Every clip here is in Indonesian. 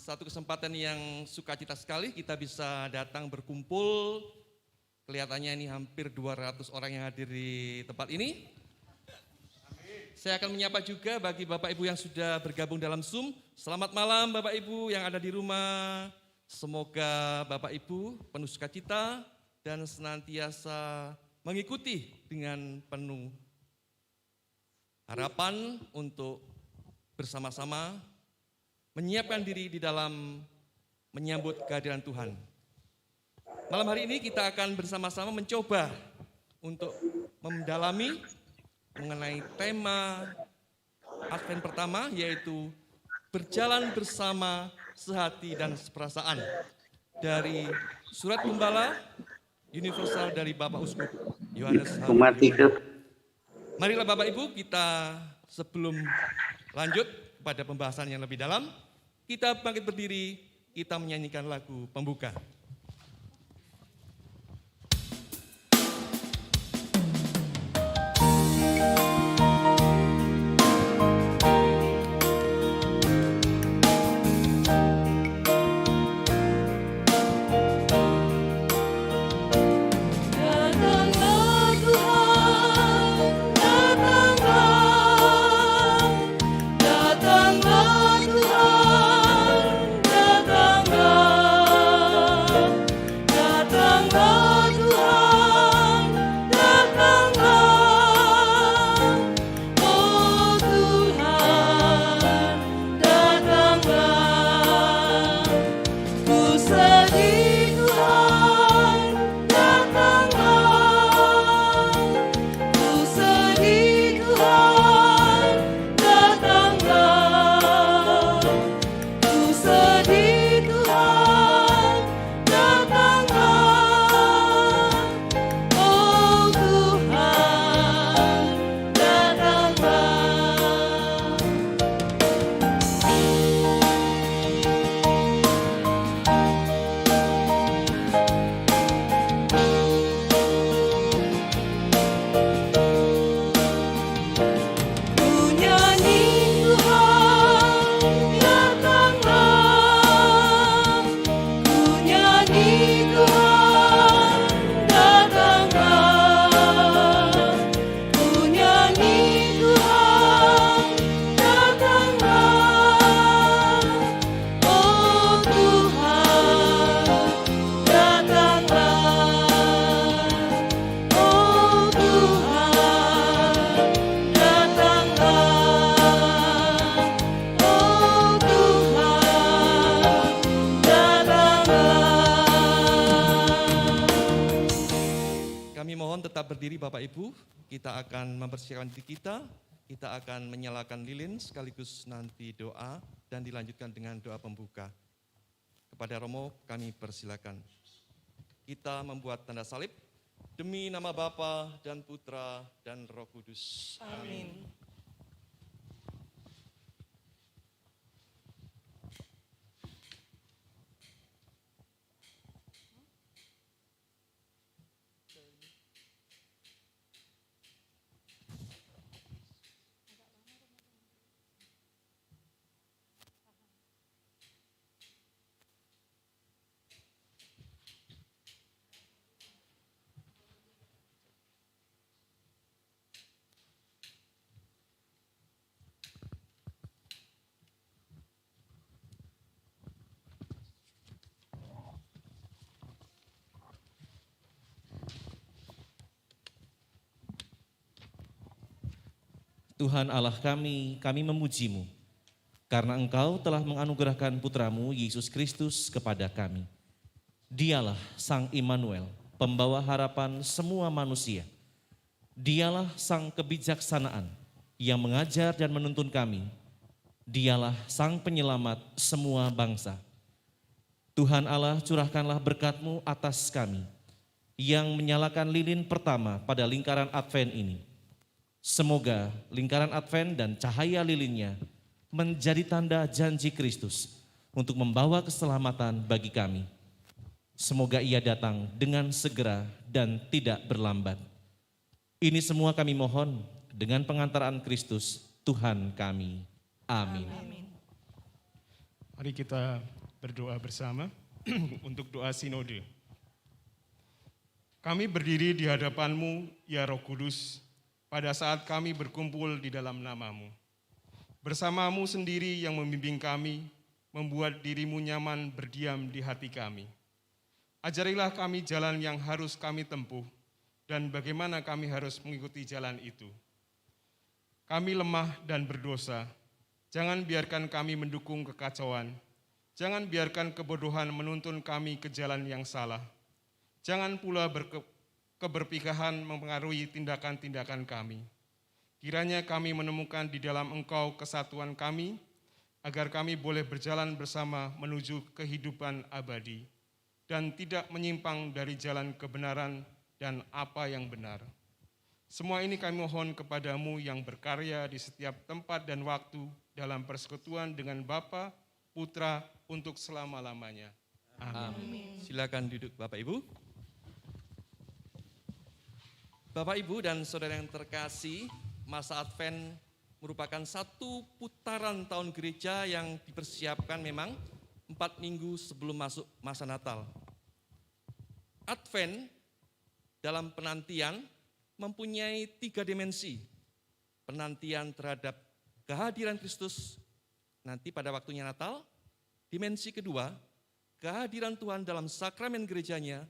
satu kesempatan yang sukacita sekali kita bisa datang berkumpul. Kelihatannya ini hampir 200 orang yang hadir di tempat ini. Saya akan menyapa juga bagi Bapak Ibu yang sudah bergabung dalam Zoom. Selamat malam Bapak Ibu yang ada di rumah. Semoga Bapak Ibu penuh sukacita dan senantiasa mengikuti dengan penuh harapan untuk bersama-sama menyiapkan diri di dalam menyambut kehadiran Tuhan. Malam hari ini kita akan bersama-sama mencoba untuk mendalami mengenai tema Advent pertama, yaitu berjalan bersama sehati dan seperasaan, dari Surat Gembala Universal dari Bapak Uskup Yohanes Hamdi. Marilah Bapak Ibu, kita sebelum lanjut pada pembahasan yang lebih dalam, kita bangkit berdiri, kita menyanyikan lagu pembuka. Berdiri Bapak Ibu, kita akan mempersiapkan diri kita akan menyalakan lilin sekaligus nanti doa dan dilanjutkan dengan doa pembuka. Kepada Romo kami persilakan. Kita membuat tanda salib demi nama Bapa dan Putra dan Roh Kudus. Amin. Tuhan Allah kami memuji-Mu, karena Engkau telah menganugerahkan Putra-Mu Yesus Kristus kepada kami. Dialah Sang Immanuel, pembawa harapan semua manusia. Dialah Sang Kebijaksanaan yang mengajar dan menuntun kami. Dialah Sang Penyelamat semua bangsa. Tuhan Allah, curahkanlah berkat-Mu atas kami, yang menyalakan lilin pertama pada lingkaran Advent ini. Semoga lingkaran Advent dan cahaya lilinnya menjadi tanda janji Kristus untuk membawa keselamatan bagi kami. Semoga Ia datang dengan segera dan tidak berlambat. Ini semua kami mohon dengan pengantaran Kristus Tuhan kami. Amin. Mari kita berdoa bersama untuk doa sinode. Kami berdiri di hadapan-Mu, ya Roh Kudus, pada saat kami berkumpul di dalam nama-Mu. Bersama-Mu sendiri yang membimbing kami, membuat diri-Mu nyaman berdiam di hati kami. Ajarilah kami jalan yang harus kami tempuh, dan bagaimana kami harus mengikuti jalan itu. Kami lemah dan berdosa, jangan biarkan kami mendukung kekacauan. Jangan biarkan kebodohan menuntun kami ke jalan yang salah. Jangan pula keberpihakan mempengaruhi tindakan-tindakan kami. Kiranya kami menemukan di dalam Engkau kesatuan kami, agar kami boleh berjalan bersama menuju kehidupan abadi, dan tidak menyimpang dari jalan kebenaran dan apa yang benar. Semua ini kami mohon kepadamu yang berkarya di setiap tempat dan waktu dalam persekutuan dengan Bapa, Putra, untuk selama-lamanya. Amin. Silakan duduk Bapak Ibu. Bapak Ibu dan saudara yang terkasih, masa Advent merupakan satu putaran tahun gereja yang dipersiapkan memang 4 minggu sebelum masuk masa Natal. Advent dalam penantian mempunyai 3 dimensi. Penantian terhadap kehadiran Kristus nanti pada waktunya Natal. Dimensi kedua, kehadiran Tuhan dalam sakramen gerejanya.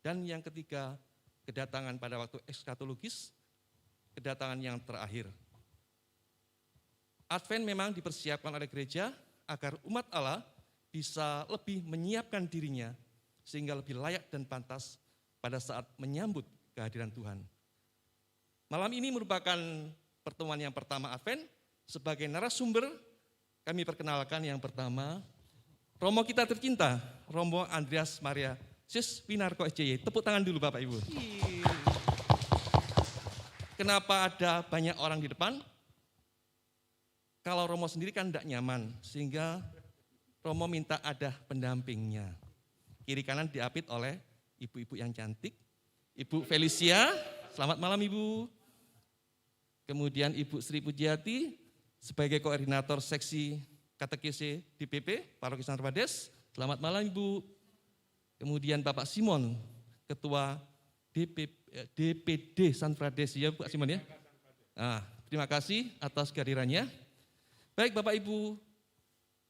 Dan yang ketiga, kedatangan pada waktu eskatologis, kedatangan yang terakhir. Advent memang dipersiapkan oleh gereja agar umat Allah bisa lebih menyiapkan dirinya sehingga lebih layak dan pantas pada saat menyambut kehadiran Tuhan. Malam ini merupakan pertemuan yang pertama Advent. Sebagai narasumber, kami perkenalkan yang pertama, Romo kita tercinta, Romo Andreas Maria Sis Winarko SJY. Tepuk tangan dulu Bapak Ibu. Kenapa ada banyak orang di depan? Kalau Romo sendiri kan tidak nyaman, sehingga Romo minta ada pendampingnya. Kiri kanan diapit oleh ibu-ibu yang cantik. Ibu Felicia, selamat malam Ibu. Kemudian Ibu Sri Pujiati sebagai koordinator seksi katekese DPP Paroki Santo Parades. Selamat malam Ibu. Kemudian Bapak Simon, Ketua DPD Santo Parades, ya Pak Simon ya. Nah, terima kasih atas kehadirannya. Baik Bapak Ibu,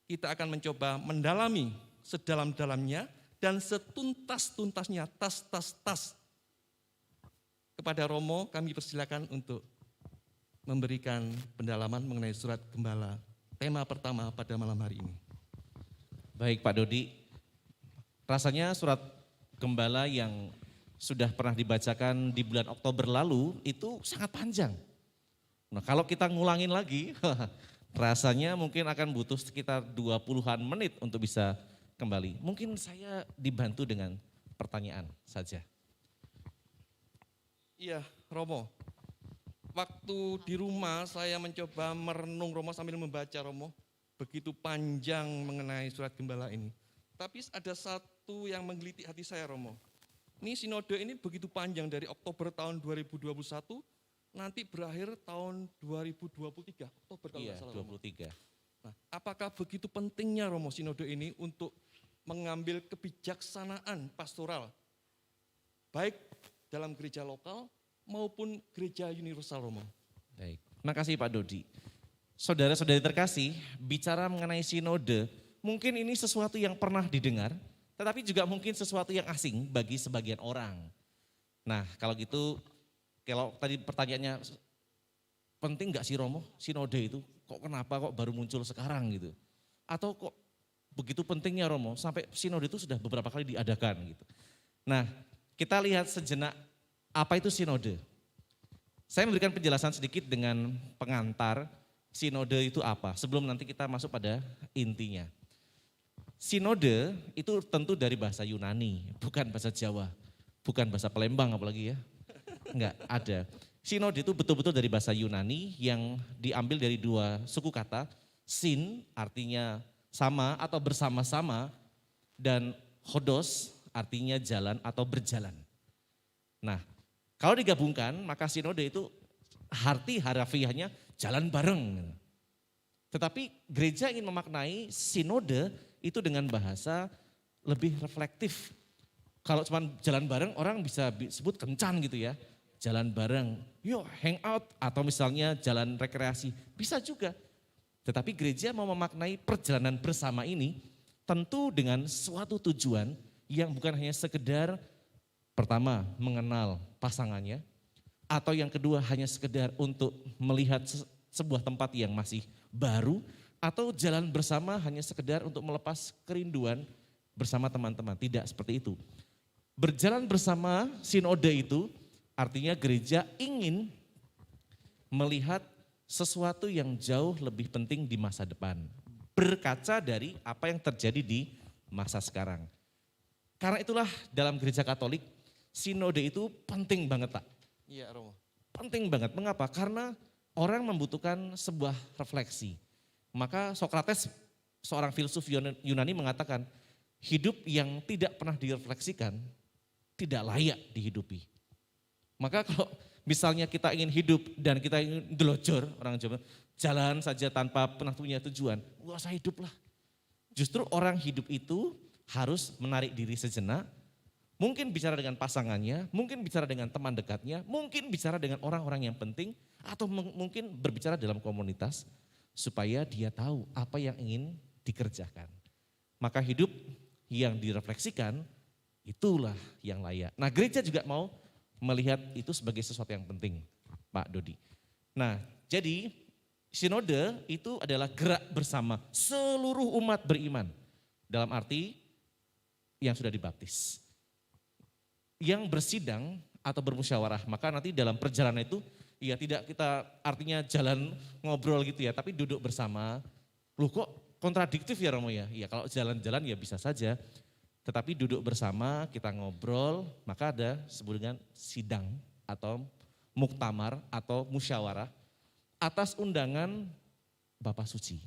kita akan mencoba mendalami sedalam-dalamnya dan setuntas-tuntasnya tas. Kepada Romo kami persilakan untuk memberikan pendalaman mengenai surat Gembala. Tema pertama pada malam hari ini. Baik Pak Dodi, rasanya surat Gembala yang sudah pernah dibacakan di bulan Oktober lalu itu sangat panjang. Nah kalau kita ngulangin lagi, rasanya mungkin akan butuh sekitar 20-an menit untuk bisa kembali. Mungkin saya dibantu dengan pertanyaan saja. Iya Romo, waktu di rumah saya mencoba merenung Romo sambil membaca Romo. Begitu panjang mengenai surat Gembala ini. Tapi ada satu yang menggelitik hati saya Romo. Ini sinode ini begitu panjang dari Oktober tahun 2021 nanti berakhir tahun 2023. Oktober kalau Iya, nggak salah, 23. Nah, apakah begitu pentingnya Romo sinode ini untuk mengambil kebijaksanaan pastoral baik dalam gereja lokal maupun gereja universal Romo? Baik, terima kasih Pak Dodi. Saudara-saudari terkasih, bicara mengenai sinode, mungkin ini sesuatu yang pernah didengar, tetapi juga mungkin sesuatu yang asing bagi sebagian orang. Nah kalau gitu, kalau tadi pertanyaannya, penting gak sih Romo sinode itu? Kenapa kok baru muncul sekarang gitu? Atau kok begitu pentingnya Romo sampai sinode itu sudah beberapa kali diadakan gitu. Nah kita lihat sejenak apa itu sinode. Saya memberikan penjelasan sedikit dengan pengantar sinode itu apa, sebelum nanti kita masuk pada intinya. Sinode itu tentu dari bahasa Yunani, bukan bahasa Jawa, bukan bahasa Palembang apalagi ya. Enggak, ada. Sinode itu betul-betul dari bahasa Yunani yang diambil dari 2 suku kata, sin artinya sama atau bersama-sama, dan hodos artinya jalan atau berjalan. Nah, kalau digabungkan maka sinode itu arti harafiahnya jalan bareng. Tetapi gereja ingin memaknai sinode itu dengan bahasa lebih reflektif. Kalau cuma jalan bareng orang bisa sebut kencan gitu ya. Jalan bareng, yuk hangout atau misalnya jalan rekreasi, bisa juga. Tetapi gereja mau memaknai perjalanan bersama ini tentu dengan suatu tujuan yang bukan hanya sekedar pertama mengenal pasangannya, atau yang kedua hanya sekedar untuk melihat sebuah tempat yang masih baru, atau jalan bersama hanya sekedar untuk melepas kerinduan bersama teman-teman. Tidak seperti itu. Berjalan bersama sinode itu artinya gereja ingin melihat sesuatu yang jauh lebih penting di masa depan. Berkaca dari apa yang terjadi di masa sekarang. Karena itulah dalam gereja Katolik, sinode itu penting banget Pak. Iya Romo. Penting banget, mengapa? Karena orang membutuhkan sebuah refleksi. Maka Sokrates, seorang filsuf Yunani mengatakan, hidup yang tidak pernah direfleksikan, tidak layak dihidupi. Maka kalau misalnya kita ingin hidup dan kita ingin delojor, orang Jawa, jalan saja tanpa pernah punya tujuan, gak usah hidup lah. Justru orang hidup itu harus menarik diri sejenak, mungkin bicara dengan pasangannya, mungkin bicara dengan teman dekatnya, mungkin bicara dengan orang-orang yang penting, atau mungkin berbicara dalam komunitas, supaya dia tahu apa yang ingin dikerjakan. Maka hidup yang direfleksikan, itulah yang layak. Nah gereja juga mau melihat itu sebagai sesuatu yang penting, Pak Dodi. Nah jadi sinode itu adalah gerak bersama seluruh umat beriman. Dalam arti yang sudah dibaptis. Yang bersidang atau bermusyawarah, maka nanti dalam perjalanan itu, ya tidak kita artinya jalan ngobrol gitu ya, tapi duduk bersama. Loh kok kontradiktif ya Romo ya? Ya kalau jalan-jalan ya bisa saja. Tetapi duduk bersama, kita ngobrol, maka ada sebut dengan sidang atau muktamar atau musyawarah atas undangan Bapak Suci.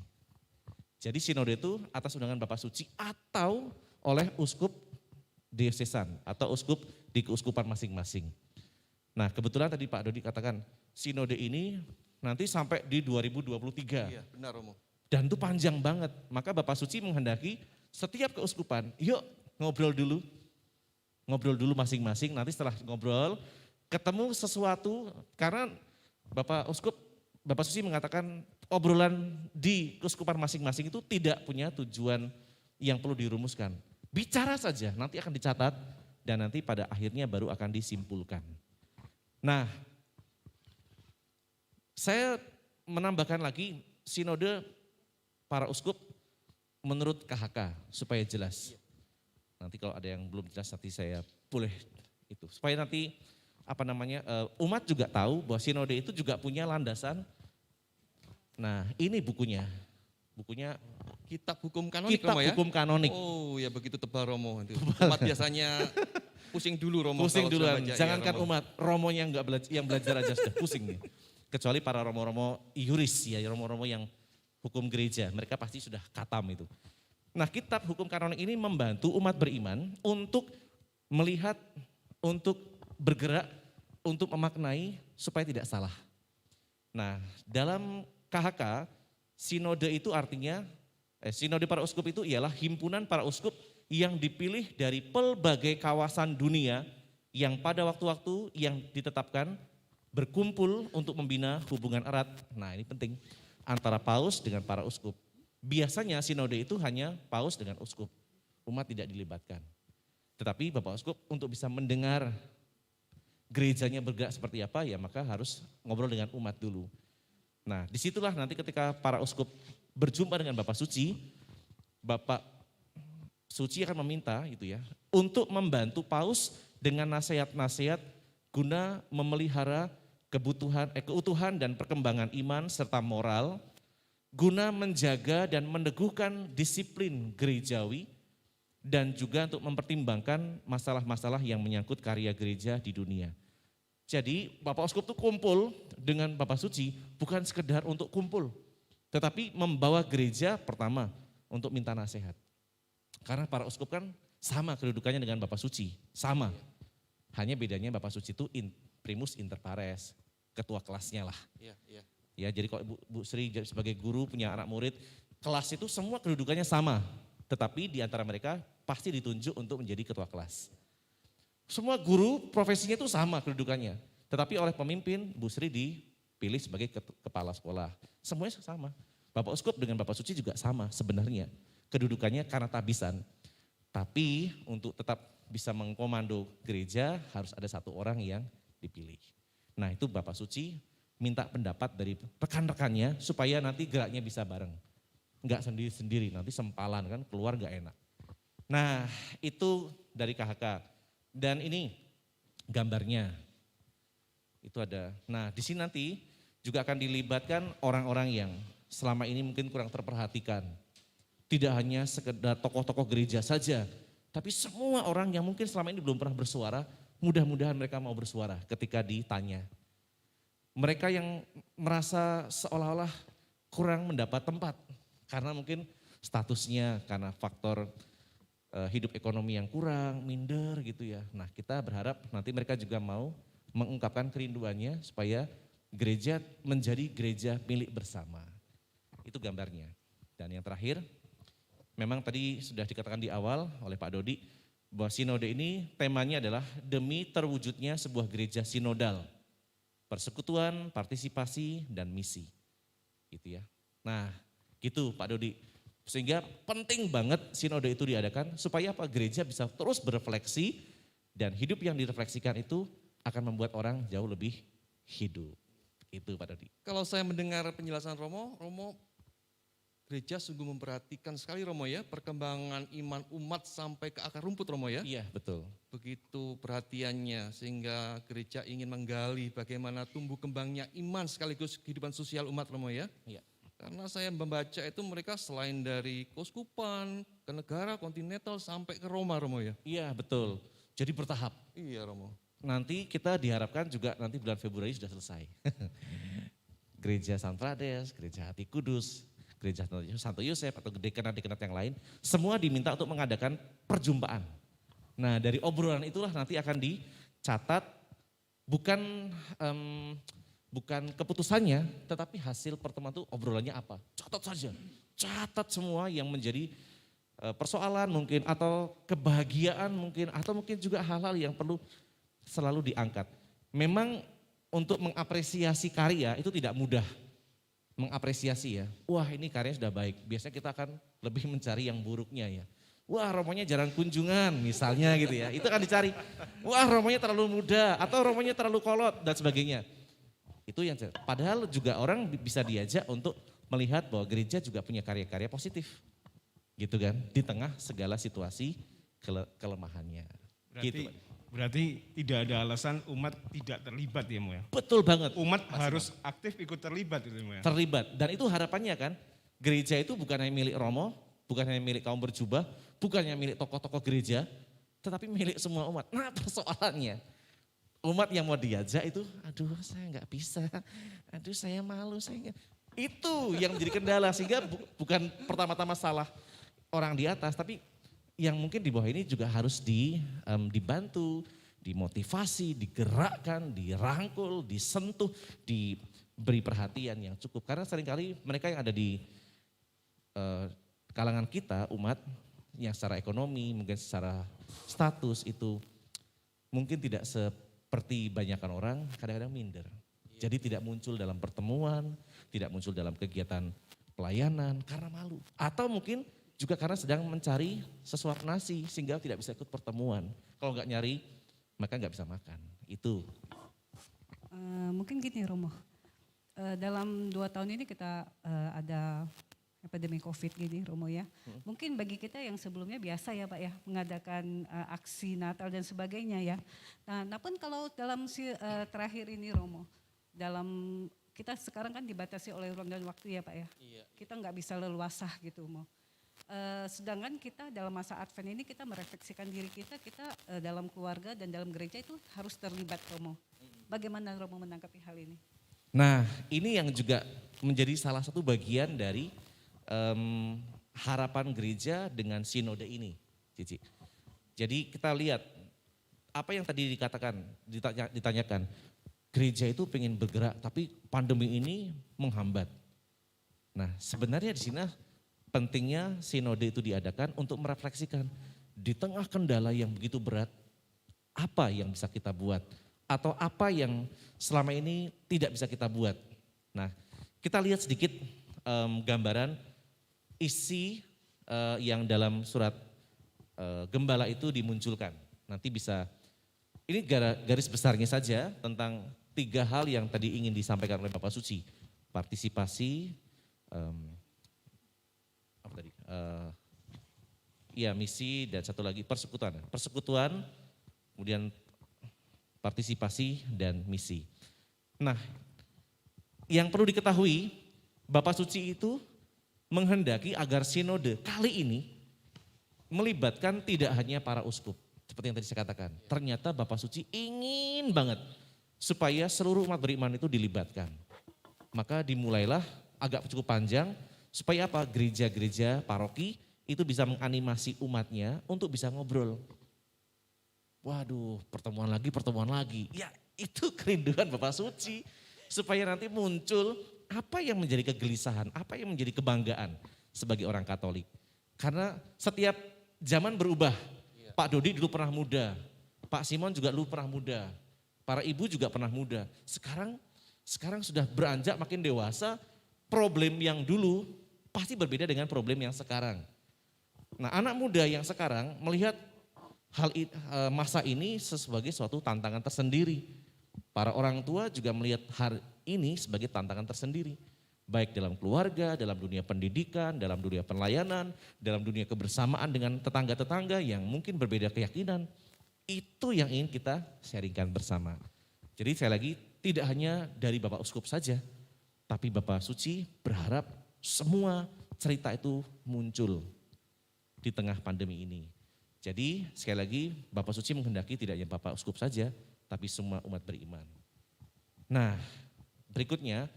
Jadi sinode itu atas undangan Bapak Suci atau oleh uskup diosesan atau uskup di keuskupan masing-masing. Nah kebetulan tadi Pak Dodi katakan sinode ini nanti sampai di 2023. Iya benar Romo. Dan itu panjang banget, maka Bapak Suci menghendaki setiap keuskupan, yuk ngobrol dulu masing-masing, nanti setelah ngobrol, ketemu sesuatu, karena Bapak Suci mengatakan obrolan di keuskupan masing-masing itu tidak punya tujuan yang perlu dirumuskan. Bicara saja, nanti akan dicatat, dan nanti pada akhirnya baru akan disimpulkan. Nah, saya menambahkan lagi sinode para uskup menurut KHK supaya jelas. Nanti kalau ada yang belum jelas nanti saya boleh itu. Supaya nanti umat juga tahu bahwa sinode itu juga punya landasan. Nah ini bukunya. Kitab hukum kanonik Kitab Romo ya? Hukum Kanonik. Oh ya begitu tebal Romo. Umat biasanya pusing dulu Romo. Pusing kalau duluan, sudah baca, jangankan ya, Romo. umat, Romonya yang belajar aja sudah pusing nih. Kecuali para Romo-Romo yuris ya, Romo-Romo yang hukum gereja, mereka pasti sudah katam itu. Nah kitab hukum kanonik ini membantu umat beriman untuk melihat, untuk bergerak, untuk memaknai supaya tidak salah. Nah dalam KHK, sinode itu artinya, sinode para uskup itu ialah himpunan para uskup yang dipilih dari pelbagai kawasan dunia yang pada waktu-waktu yang ditetapkan berkumpul untuk membina hubungan erat. Nah ini penting, antara paus dengan para uskup. Biasanya sinode itu hanya paus dengan uskup, umat tidak dilibatkan. Tetapi Bapak Uskup untuk bisa mendengar gerejanya bergerak seperti apa ya maka harus ngobrol dengan umat dulu. Nah disitulah nanti ketika para uskup berjumpa dengan Bapak Suci akan meminta gitu ya untuk membantu paus dengan nasihat-nasihat guna memelihara keutuhan dan perkembangan iman serta moral, guna menjaga dan meneguhkan disiplin gerejawi, dan juga untuk mempertimbangkan masalah-masalah yang menyangkut karya gereja di dunia. Jadi Bapak Uskup itu kumpul dengan Bapak Suci bukan sekedar untuk kumpul, tetapi membawa gereja pertama untuk minta nasihat. Karena para uskup kan sama kedudukannya dengan Bapak Suci, sama. Hanya bedanya Bapak Suci itu primus inter pares, ketua kelasnya lah. Iya. Ya, jadi kalau Bu Sri sebagai guru punya anak murid, kelas itu semua kedudukannya sama. tetapi di antara mereka pasti ditunjuk untuk menjadi ketua kelas. Semua guru profesinya itu sama kedudukannya, tetapi oleh pemimpin Bu Sri dipilih sebagai kepala sekolah. Semuanya sama. Bapak Uskup dengan Bapak Suci juga sama sebenarnya. Kedudukannya karena tabisan. Tapi untuk tetap bisa mengkomando gereja harus ada satu orang yang dipilih. Nah itu Bapak Suci minta pendapat dari rekan-rekannya supaya nanti geraknya bisa bareng. Enggak sendiri-sendiri, nanti sempalan kan keluar enggak enak. Nah itu dari KHK. Dan ini gambarnya. Itu ada. Nah di sini nanti juga akan dilibatkan orang-orang yang selama ini mungkin kurang terperhatikan. Tidak hanya sekedar tokoh-tokoh gereja saja, tapi semua orang yang mungkin selama ini belum pernah bersuara, mudah-mudahan mereka mau bersuara ketika ditanya. Mereka yang merasa seolah-olah kurang mendapat tempat, karena mungkin statusnya, karena faktor hidup ekonomi yang kurang, minder gitu ya. Nah kita berharap nanti mereka juga mau mengungkapkan kerinduannya supaya gereja menjadi gereja milik bersama. Itu gambarnya. Dan yang terakhir, memang tadi sudah dikatakan di awal oleh Pak Dodi, bahwa sinode ini temanya adalah demi terwujudnya sebuah gereja sinodal. Persekutuan, partisipasi, dan misi. Gitu ya. Nah gitu Pak Dodi. Sehingga penting banget sinode itu diadakan supaya apa? Gereja bisa terus berefleksi dan hidup yang direfleksikan itu akan membuat orang jauh lebih hidup. Itu Pak Dodi. Kalau saya mendengar penjelasan Romo gereja sungguh memperhatikan sekali Romo ya, perkembangan iman umat sampai ke akar rumput Romo ya. Iya betul. Begitu perhatiannya sehingga gereja ingin menggali bagaimana tumbuh kembangnya iman sekaligus kehidupan sosial umat Romo ya. Iya. Karena saya membaca itu mereka selain dari keuskupan, ke negara, kontinental sampai ke Roma Romo ya. Iya betul, jadi bertahap. Iya Romo. Nanti kita diharapkan juga nanti bulan Februari sudah selesai. Gereja San Prades, Gereja Hati Kudus, Gereja Santo Yosef atau dekanat-dekanat yang lain, semua diminta untuk mengadakan perjumpaan. Nah dari obrolan itulah nanti akan dicatat bukan keputusannya, tetapi hasil pertemuan itu obrolannya apa. Catat saja, catat semua yang menjadi persoalan mungkin atau kebahagiaan mungkin atau mungkin juga hal-hal yang perlu selalu diangkat. Memang untuk mengapresiasi karya itu tidak mudah. Mengapresiasi ya, wah ini karyanya sudah baik. Biasanya kita akan lebih mencari yang buruknya ya. Wah romonya jarang kunjungan misalnya gitu ya, itu akan dicari. Wah romonya terlalu muda atau romonya terlalu kolot dan sebagainya. Itu yang padahal juga orang bisa diajak untuk melihat bahwa gereja juga punya karya-karya positif. Gitu kan, di tengah segala situasi kelemahannya. Berarti tidak ada alasan umat tidak terlibat ya Mo ya? Betul banget. Umat harus aktif ikut terlibat itu Mo ya? Terlibat, dan itu harapannya kan, gereja itu bukan hanya milik Romo, bukan hanya milik kaum berjubah, bukan hanya milik tokoh-tokoh gereja, tetapi milik semua umat. Nah persoalannya, umat yang mau diajak itu, aduh saya nggak bisa, aduh saya malu, itu yang menjadi kendala sehingga bukan pertama-tama salah orang di atas, tapi yang mungkin di bawah ini juga harus dibantu, dimotivasi, digerakkan, dirangkul, disentuh, diberi perhatian yang cukup. Karena seringkali mereka yang ada di kalangan kita umat yang secara ekonomi, mungkin secara status itu mungkin tidak seperti banyakkan orang, kadang-kadang minder. Jadi tidak muncul dalam pertemuan, tidak muncul dalam kegiatan pelayanan karena malu. Atau mungkin juga karena sedang mencari sesuap nasi sehingga tidak bisa ikut pertemuan. Kalau nggak nyari, maka nggak bisa makan. Itu. Mungkin gini Romo, dalam 2 tahun ini kita ada epidemi COVID gini Romo ya. Mungkin bagi kita yang sebelumnya biasa ya Pak ya, mengadakan aksi Natal dan sebagainya ya. Nah pun kalau dalam terakhir ini Romo, dalam kita sekarang kan dibatasi oleh ruang dan waktu ya Pak ya. Iya. Kita nggak bisa leluasa gitu Romo. Sedangkan kita dalam masa Advent ini kita merefleksikan diri kita dalam keluarga dan dalam gereja itu harus terlibat Romo. Bagaimana Romo menanggapi hal ini? Nah ini yang juga menjadi salah satu bagian dari harapan gereja dengan sinode ini, Cici. Jadi kita lihat apa yang tadi ditanyakan, gereja itu pengen bergerak tapi pandemi ini menghambat. Nah sebenarnya di sini pentingnya sinode itu diadakan untuk merefleksikan di tengah kendala yang begitu berat, apa yang bisa kita buat atau apa yang selama ini tidak bisa kita buat. Nah, kita lihat sedikit gambaran isi yang dalam surat gembala itu dimunculkan. Nanti bisa, ini garis besarnya saja tentang 3 hal yang tadi ingin disampaikan oleh Bapak Suci. Partisipasi, misi, dan satu lagi persekutuan. Persekutuan, kemudian partisipasi dan misi. Nah, yang perlu diketahui, Bapak Suci itu menghendaki agar sinode kali ini melibatkan tidak hanya para uskup, seperti yang tadi saya katakan. Ternyata Bapak Suci ingin banget supaya seluruh umat beriman itu dilibatkan. Maka dimulailah agak cukup panjang, supaya apa? Gereja-gereja paroki itu bisa menganimasi umatnya untuk bisa ngobrol. Waduh, pertemuan lagi. Ya, itu kerinduan Bapak Suci. Supaya nanti muncul apa yang menjadi kegelisahan, apa yang menjadi kebanggaan sebagai orang Katolik. Karena setiap zaman berubah. Pak Dodi dulu pernah muda, Pak Simon juga dulu pernah muda, para ibu juga pernah muda. Sekarang sudah beranjak makin dewasa, problem yang dulu pasti berbeda dengan problem yang sekarang. Nah, anak muda yang sekarang melihat masa ini sebagai suatu tantangan tersendiri. Para orang tua juga melihat hal ini sebagai tantangan tersendiri. Baik dalam keluarga, dalam dunia pendidikan, dalam dunia pelayanan, dalam dunia kebersamaan dengan tetangga-tetangga yang mungkin berbeda keyakinan. Itu yang ingin kita sharingkan bersama. Jadi saya lagi tidak hanya dari Bapak Uskup saja, tapi Bapak Suci berharap semua cerita itu muncul di tengah pandemi ini. Jadi sekali lagi Bapak Suci menghendaki tidak hanya Bapak Uskup saja, tapi semua umat beriman. Nah, berikutnya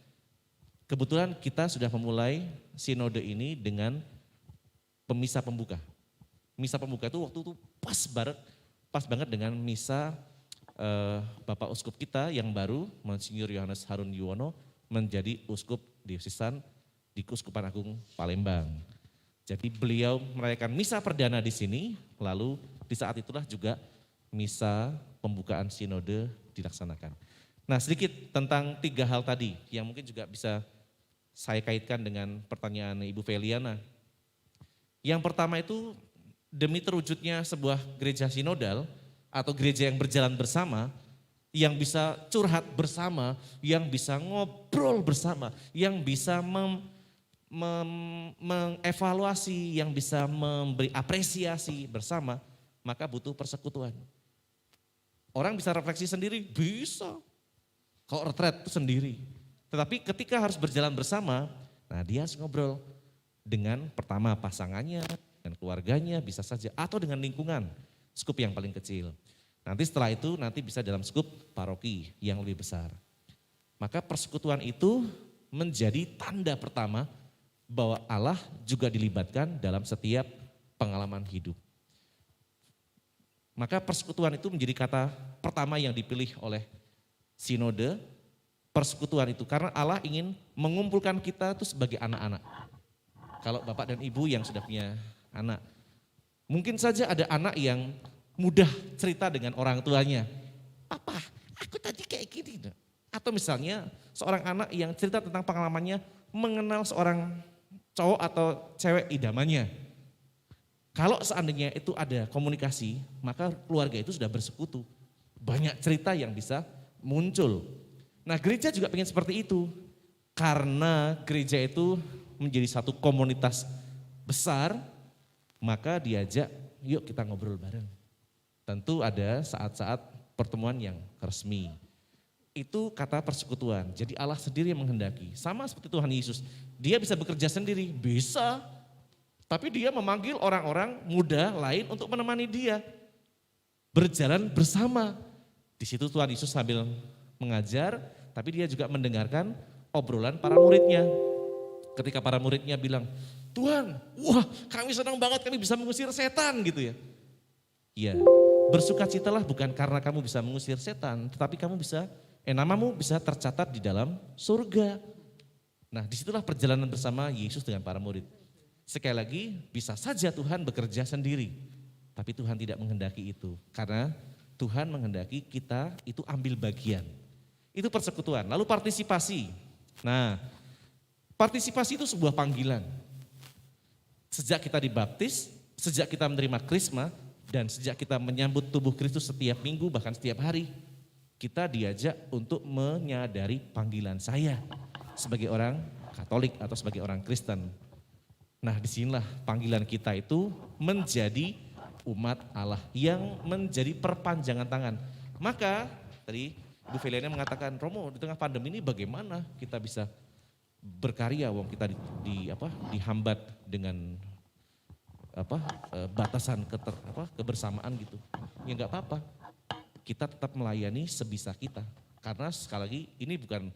kebetulan kita sudah memulai sinode ini dengan misa pembuka. Misa pembuka itu waktu itu pas banget dengan misa Bapak Uskup kita yang baru, Monsinyur Yohanes Harun Yuwono, menjadi Uskup Diosesan di Keuskupan Agung Palembang. Jadi beliau merayakan misa perdana di sini, lalu di saat itulah juga misa pembukaan sinode dilaksanakan. Nah, sedikit tentang 3 hal tadi yang mungkin juga bisa saya kaitkan dengan pertanyaan Ibu Feliana. Yang pertama itu demi terwujudnya sebuah gereja sinodal atau gereja yang berjalan bersama, yang bisa curhat bersama, yang bisa ngobrol bersama, yang bisa mengevaluasi, yang bisa memberi apresiasi bersama, maka butuh persekutuan. Orang bisa refleksi sendiri, bisa. Kalau retret itu sendiri. Tetapi ketika harus berjalan bersama, nah dia harus ngobrol dengan pertama pasangannya, dengan keluarganya bisa saja, atau dengan lingkungan, skup yang paling kecil. Nanti setelah itu nanti bisa dalam skup paroki yang lebih besar. Maka persekutuan itu menjadi tanda pertama bahwa Allah juga dilibatkan dalam setiap pengalaman hidup. Maka persekutuan itu menjadi kata pertama yang dipilih oleh sinode, persekutuan itu. Karena Allah ingin mengumpulkan kita itu sebagai anak-anak. Kalau Bapak dan Ibu yang sudah punya anak, mungkin saja ada anak yang mudah cerita dengan orang tuanya. Papa, aku tadi kayak gini. Atau misalnya seorang anak yang cerita tentang pengalamannya mengenal seorang cowok atau cewek idamannya. Kalau seandainya itu ada komunikasi, maka keluarga itu sudah bersekutu. Banyak cerita yang bisa muncul. Nah, gereja juga pengen seperti itu. Karena gereja itu menjadi satu komunitas besar, maka diajak, yuk kita ngobrol bareng. Tentu ada saat-saat pertemuan yang resmi. Itu kata persekutuan. Jadi Allah sendiri yang menghendaki. Sama seperti Tuhan Yesus. Dia bisa bekerja sendiri, bisa. Tapi dia memanggil orang-orang muda lain untuk menemani dia. Berjalan bersama. Di situ Tuhan Yesus sambil mengajar, tapi dia juga mendengarkan obrolan para muridnya. Ketika para muridnya bilang, Tuhan, wah kami senang banget kami bisa mengusir setan gitu ya. Iya, bersukacitalah bukan karena kamu bisa mengusir setan, tetapi kamu bisa, namamu bisa tercatat di dalam surga. Nah disitulah perjalanan bersama Yesus dengan para murid. Sekali lagi, bisa saja Tuhan bekerja sendiri, tapi Tuhan tidak menghendaki itu. Karena Tuhan menghendaki kita itu ambil bagian. Itu persekutuan. Lalu partisipasi. Nah, partisipasi itu sebuah panggilan. Sejak kita dibaptis, sejak kita menerima krisma, dan sejak kita menyambut tubuh Kristus setiap minggu, bahkan setiap hari, kita diajak untuk menyadari panggilan saya sebagai orang Katolik atau sebagai orang Kristen. Nah, disinilah panggilan kita itu menjadi umat Allah yang menjadi perpanjangan tangan. Maka tadi Bu Feliana mengatakan, Romo, di tengah pandemi ini bagaimana kita bisa berkarya, wong kita dihambat dengan batasan kebersamaan gitu. Ya enggak apa-apa. Kita tetap melayani sebisa kita. Karena sekali lagi ini bukan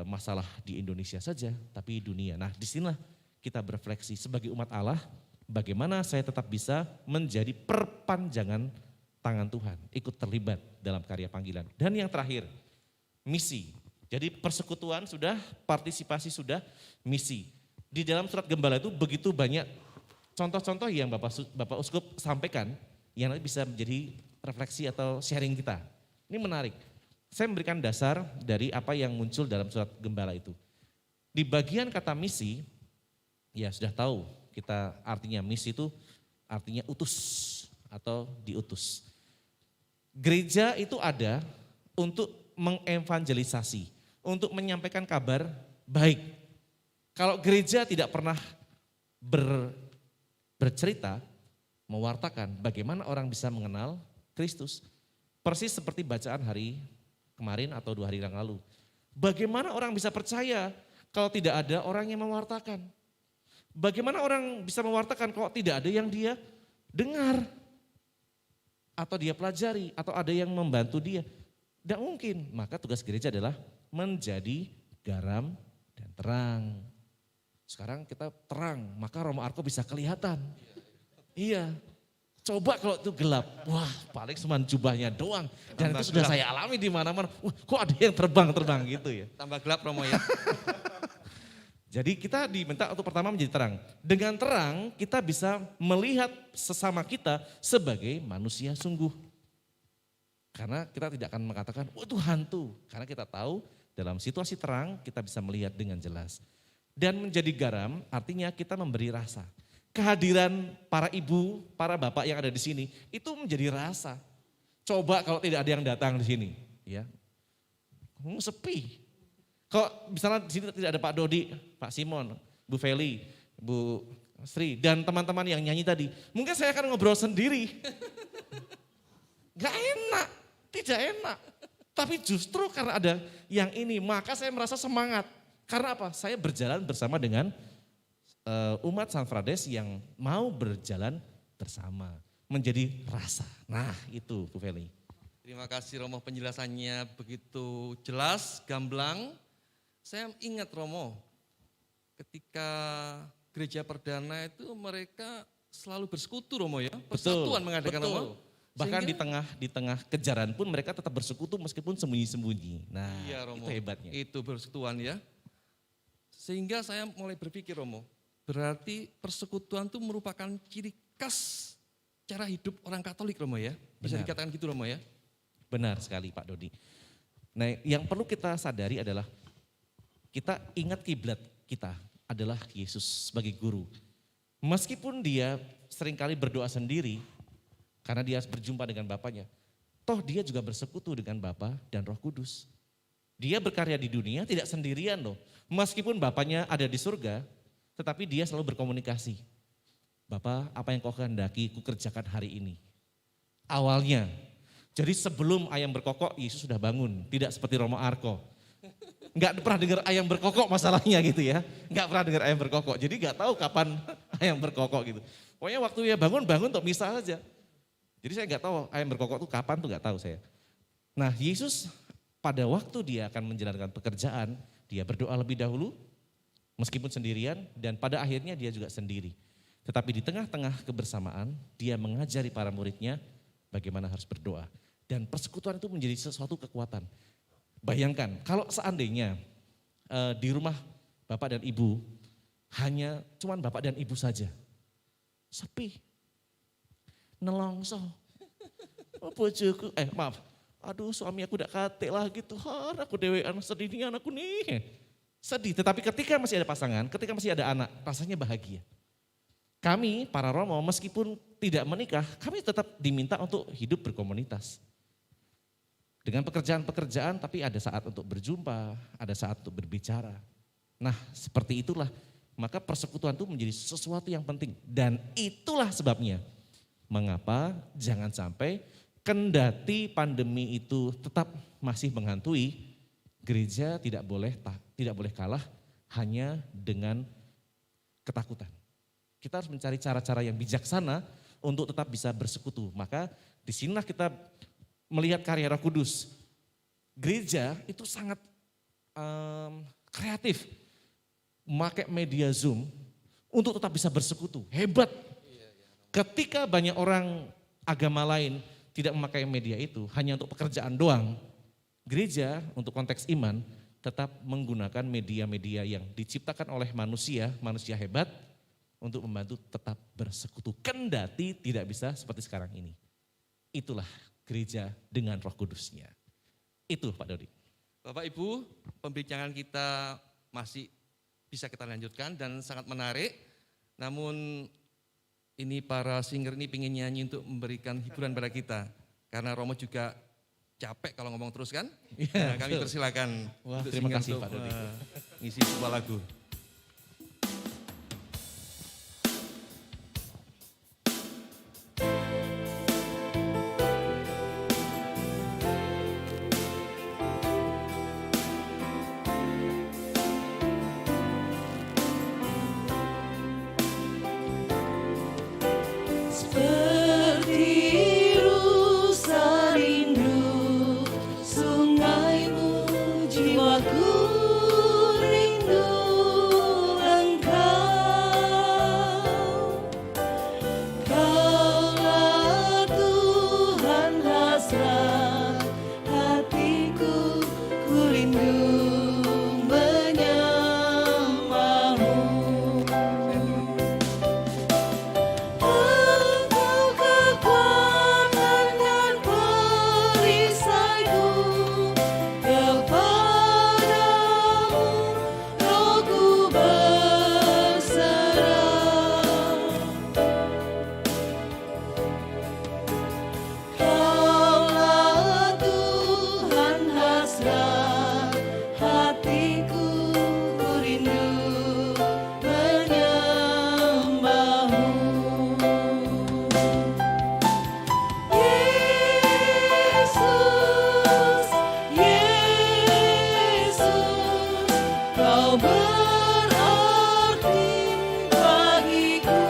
masalah di Indonesia saja, tapi dunia. Nah, disinilah kita berefleksi sebagai umat Allah, bagaimana saya tetap bisa menjadi perpanjangan tangan Tuhan, ikut terlibat dalam karya panggilan. Dan yang terakhir, misi. Jadi persekutuan sudah, partisipasi sudah, misi. Di dalam surat gembala itu begitu banyak contoh-contoh yang Bapak Uskup sampaikan, yang nanti bisa menjadi refleksi atau sharing kita. Ini menarik. Saya memberikan dasar dari apa yang muncul dalam surat gembala itu. Di bagian kata misi, ya sudah tahu kita artinya misi itu artinya utus atau diutus. Gereja itu ada untuk mengevangelisasi, untuk menyampaikan kabar baik. Kalau gereja tidak pernah bercerita, mewartakan bagaimana orang bisa mengenal Kristus. Persis seperti bacaan hari kemarin atau 2 hari yang lalu. Bagaimana orang bisa percaya kalau tidak ada orang yang mewartakan? Bagaimana orang bisa mewartakan kalau tidak ada yang dia dengar? Atau dia pelajari, atau ada yang membantu dia? Tidak mungkin, maka tugas gereja adalah menjadi garam dan terang. Sekarang kita terang, maka Romo Arko bisa kelihatan. Iya, coba kalau itu gelap, wah paling cuma jubahnya doang. Dan Tambah itu sudah gelap. saya alami di mana-mana, wah kok ada yang terbang-terbang gitu ya. Tambah gelap Romo ya. Jadi kita diminta untuk pertama menjadi terang. Dengan terang kita bisa melihat sesama kita sebagai manusia sungguh. Karena kita tidak akan mengatakan, oh itu hantu. Karena kita tahu dalam situasi terang kita bisa melihat dengan jelas. Dan menjadi garam artinya kita memberi rasa. Kehadiran para ibu, para bapak yang ada di sini itu menjadi rasa. Coba kalau tidak ada yang datang di sini, ya sepi. Kalau misalnya di sini tidak ada Pak Dodi, Pak Simon, Bu Feli, Bu Sri, dan teman-teman yang nyanyi tadi, mungkin saya akan ngobrol sendiri. Gak enak, tidak enak. Tapi justru karena ada yang ini, maka saya merasa semangat. Karena apa? Saya berjalan bersama dengan umat San Frades yang mau berjalan bersama. Menjadi rasa. Nah itu Bu Feli. Terima kasih Romo, penjelasannya begitu jelas, gamblang. Saya ingat Romo, ketika gereja perdana itu mereka selalu bersekutu Romo ya, persatuan mengadakan Romo. Bahkan Sehingga- di tengah kejaran pun mereka tetap bersekutu meskipun sembunyi-sembunyi. Nah Iya Romo, itu hebatnya. itu persekutuan ya. Sehingga saya mulai berpikir Romo, berarti persekutuan itu merupakan ciri khas cara hidup orang Katolik Romo ya. Bisa Benar. dikatakan gitu Romo ya. Benar sekali Pak Dodi. Nah yang perlu kita sadari adalah kita ingat kiblat kita adalah Yesus sebagai guru. Meskipun dia seringkali berdoa sendiri karena dia berjumpa dengan Bapaknya. Toh dia juga bersekutu dengan Bapa dan Roh Kudus. Dia berkarya di dunia tidak sendirian loh. Meskipun Bapaknya ada di surga, tetapi dia selalu berkomunikasi. Bapa, apa yang kau kehendaki ku kerjakan hari ini. Awalnya, jadi sebelum ayam berkokok Yesus sudah bangun. Tidak seperti Romo Arko. Enggak pernah dengar ayam berkokok masalahnya gitu ya. Enggak pernah dengar ayam berkokok. Jadi enggak tahu kapan ayam berkokok gitu. Pokoknya waktu dia bangun untuk misa saja. Jadi saya enggak tahu ayam berkokok itu kapan tuh enggak tahu saya. Nah Yesus pada waktu dia akan menjalankan pekerjaan, dia berdoa lebih dahulu meskipun sendirian dan pada akhirnya dia juga sendiri. Tetapi di tengah-tengah kebersamaan dia mengajari para muridnya bagaimana harus berdoa. Dan persekutuan itu menjadi sesuatu kekuatan. Bayangkan kalau seandainya di rumah Bapak dan Ibu hanya cuman bapak dan ibu saja. Sepi. Nelongso. Oh, bojoku, maaf. Aduh, suami aku udah kate lah gitu. Aku dewean sedih nih anakku nih. Sedih, tetapi ketika masih ada pasangan, ketika masih ada anak, rasanya bahagia. Kami, para Romo, meskipun tidak menikah, kami tetap diminta untuk hidup berkomunitas. Dengan pekerjaan-pekerjaan, tapi ada saat untuk berjumpa, ada saat untuk berbicara. Nah, seperti itulah. Maka persekutuan itu menjadi sesuatu yang penting. Dan itulah sebabnya. Mengapa jangan sampai kendati pandemi itu tetap masih menghantui, gereja tidak boleh kalah hanya dengan ketakutan. Kita harus mencari cara-cara yang bijaksana untuk tetap bisa bersekutu. Maka disinilah kita melihat karya Roh Kudus. Gereja itu sangat kreatif, memakai media Zoom untuk tetap bisa bersekutu. Hebat. Ketika banyak orang agama lain tidak memakai media itu hanya untuk pekerjaan doang, gereja untuk konteks iman tetap menggunakan media-media yang diciptakan oleh manusia hebat untuk membantu tetap bersekutu. Kendati tidak bisa seperti sekarang ini. Itulah gereja dengan Roh Kudusnya. Itu Pak Dodi. Bapak Ibu, pembincangan kita masih bisa kita lanjutkan dan sangat menarik. Namun ini para singer ini ingin nyanyi untuk memberikan hiburan pada kita. Karena Romo juga capek kalau ngomong terus kan. Ya, nah, kami persilakan. Wah, untuk terima singer kasih untuk, Pak Dodi. ngisi sebuah lagu. Seperti rusa rindu sungaimu, jiwaku rindu engkau. Kaulah Tuhan hasrat hatiku, ku rindu menyembahmu. Engkau kekuatan dan perisaiku, kepadamu rohku berserah. Kaulah Tuhan hasrat hatiku, ku rindu menyembahmu. Yesus, Yesus, Kau berarti bagiku.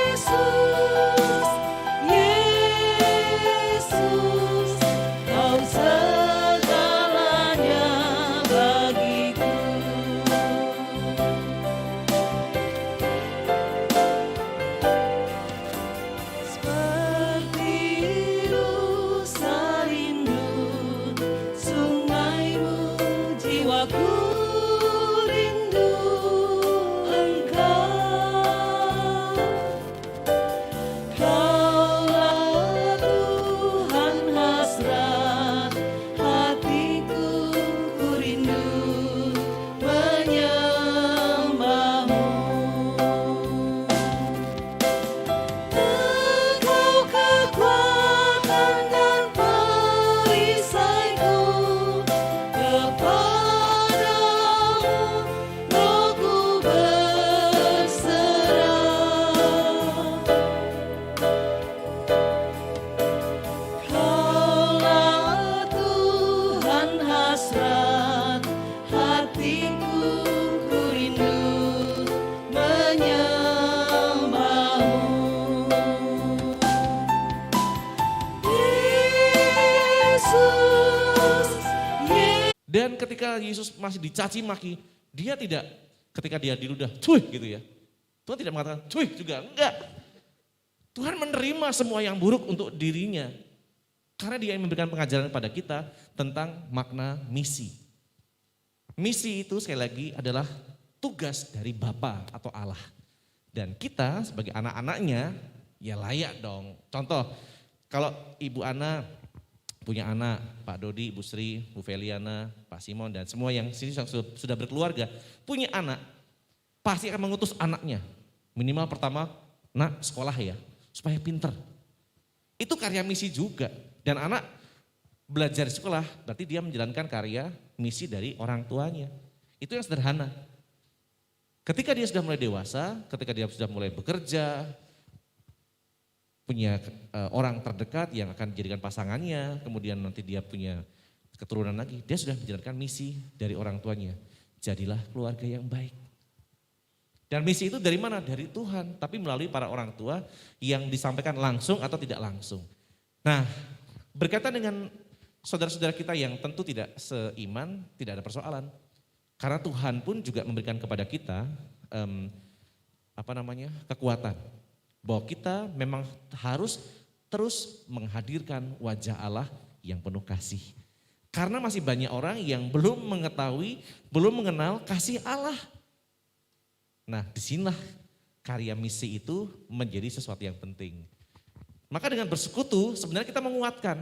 Yesus, Yesus, Kau segalanya bagiku. Seperti rusa rindu sungaimu, jiwaku rindu engkau. Kaulah Tuhan hasrat hatiku, ku rindu menyembahmu. Engkau kekuatan dan perisaiku, kepadamu rohku berserah. Kaulah Tuhan hasrat hatiku, ku rindu menyembahmu. Yesus, Dan ketika Yesus masih dicaci maki, dia tidak, ketika dia diludah, cuy gitu ya. Tuhan tidak mengatakan, cuy juga, enggak. Tuhan menerima semua yang buruk untuk dirinya. Karena dia yang memberikan pengajaran pada kita tentang makna misi. Misi itu sekali lagi adalah tugas dari Bapa atau Allah. Dan kita sebagai anak-anaknya ya layak dong. Contoh, kalau Ibu Ana punya anak, Pak Dodi, Ibu Sri, Bu Feliana, Pak Simon dan semua yang sini sudah berkeluarga, punya anak, pasti akan mengutus anaknya. Minimal pertama, nak sekolah ya, supaya pinter. Itu karya misi juga. Dan anak belajar di sekolah, berarti dia menjalankan karya misi dari orang tuanya. Itu yang sederhana. Ketika dia sudah mulai dewasa, ketika dia sudah mulai bekerja, punya orang terdekat yang akan dijadikan pasangannya, kemudian nanti dia punya keturunan lagi, dia sudah menjalankan misi dari orang tuanya. Jadilah keluarga yang baik. Dan misi itu dari mana? Dari Tuhan, tapi melalui para orang tua yang disampaikan langsung atau tidak langsung. Nah, berkaitan dengan saudara-saudara kita yang tentu tidak seiman, tidak ada persoalan. Karena Tuhan pun juga memberikan kepada kita kekuatan. Bahwa kita memang harus terus menghadirkan wajah Allah yang penuh kasih. Karena masih banyak orang yang belum mengetahui, belum mengenal kasih Allah. Nah, disinilah karya misi itu menjadi sesuatu yang penting. Maka dengan bersekutu sebenarnya kita menguatkan.